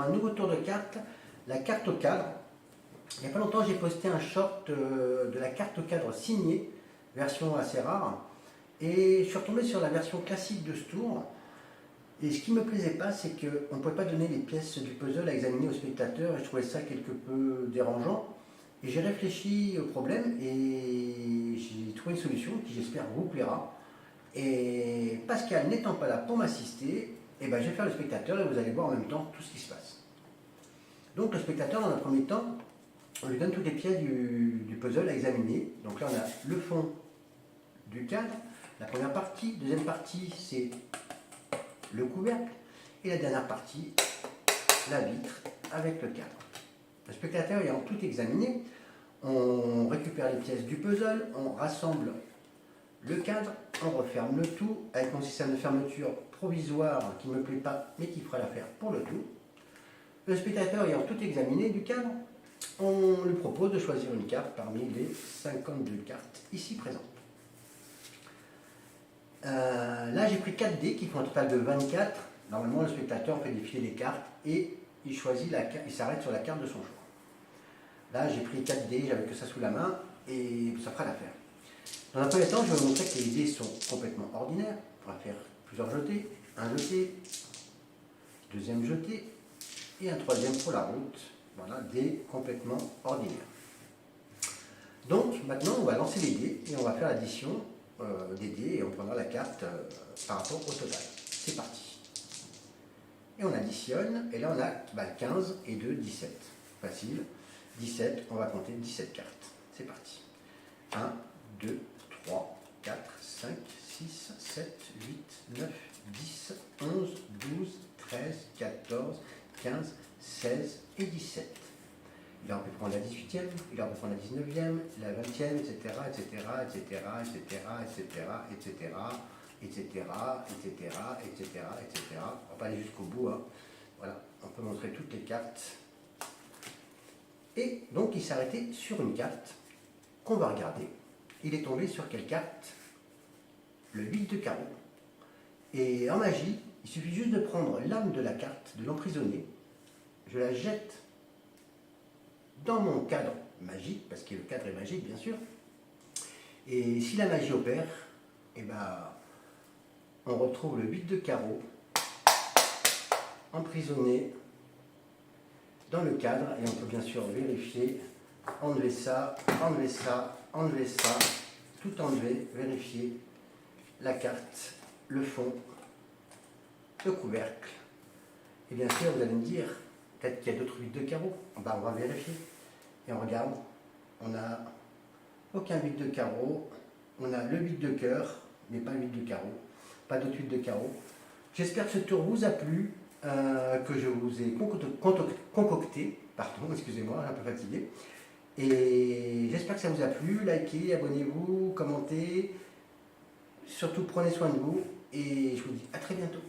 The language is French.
un nouveau tour de carte, la carte au cadre. Il n'y a pas longtemps, j'ai posté un short de la carte au cadre signée, version assez rare, et je suis retombé sur la version classique de ce tour. Et ce qui ne me plaisait pas, c'est qu'on ne pouvait pas donner les pièces du puzzle à examiner aux spectateurs, et je trouvais ça quelque peu dérangeant. Et j'ai réfléchi au problème et j'ai trouvé une solution qui, j'espère, vous plaira. Et Pascal n'étant pas là pour m'assister, je vais faire le spectateur et vous allez voir en même temps tout ce qui se passe. Donc le spectateur, dans un premier temps, on lui donne toutes les pièces du puzzle à examiner. Donc là, on a le fond du cadre, la première partie. Deuxième partie, c'est le couvercle. Et la dernière partie, la vitre avec le cadre. Le spectateur ayant tout examiné, on récupère les pièces du puzzle, on rassemble le cadre, on referme le tout avec un système de fermeture provisoire qui ne me plaît pas mais qui fera l'affaire pour le tout. Le spectateur ayant tout examiné du cadre, on lui propose de choisir une carte parmi les 52 cartes ici présentes. Là j'ai pris 4 dés qui font un total de 24. Normalement le spectateur fait défiler les cartes et il choisit il s'arrête sur la carte de son choix. Là j'ai pris 4 dés, j'avais que ça sous la main et ça fera l'affaire. Dans un premier temps, je vais vous montrer que les dés sont complètement ordinaires. On va faire plusieurs jetés. Un jeté, deuxième jeté et un troisième pour la route. Voilà, dés complètement ordinaires. Donc maintenant, on va lancer les dés et on va faire l'addition des dés et on prendra la carte par rapport au total. C'est parti. Et on additionne et là on a 15 et 2, 17. Facile. 17, on va compter 17 cartes. C'est parti. 1, 2, 3, 4, 5, 6, 7, 8, 9, 10, 11, 12, 13, 14, 15, 16 et 17. Il aurait pu prendre la 18e, il aurait pu prendre la 19e, la 20e, etc., etc., etc., etc., etc., etc., etc., etc., etc., etc. On va pas aller jusqu'au bout. Hein. Voilà, on peut montrer toutes les cartes. Et donc il s'est arrêté sur une carte qu'on va regarder. Il est tombé sur quelle carte? Le 8 de carreau. Et en magie, il suffit juste de prendre l'âme de la carte, de l'emprisonner. Je la jette dans mon cadre magique, parce que le cadre est magique bien sûr. Et si la magie opère, on retrouve le 8 de carreau emprisonné dans le cadre et on peut bien sûr vérifier, enlever ça, enlever ça, enlever ça, tout enlever, vérifier la carte, le fond, le couvercle. Et bien sûr, vous allez me dire, peut-être qu'il y a d'autres 8 de carreau. On va vérifier. Et on regarde, on n'a aucun 8 de carreau, on a le 8 de cœur, mais pas 8 de carreau, pas d'autres 8 de carreau. J'espère que ce tour vous a plu, que je vous ai concocté, pardon, excusez-moi, un peu fatigué. Et j'espère que ça vous a plu, likez, abonnez-vous, commentez, surtout prenez soin de vous et je vous dis à très bientôt.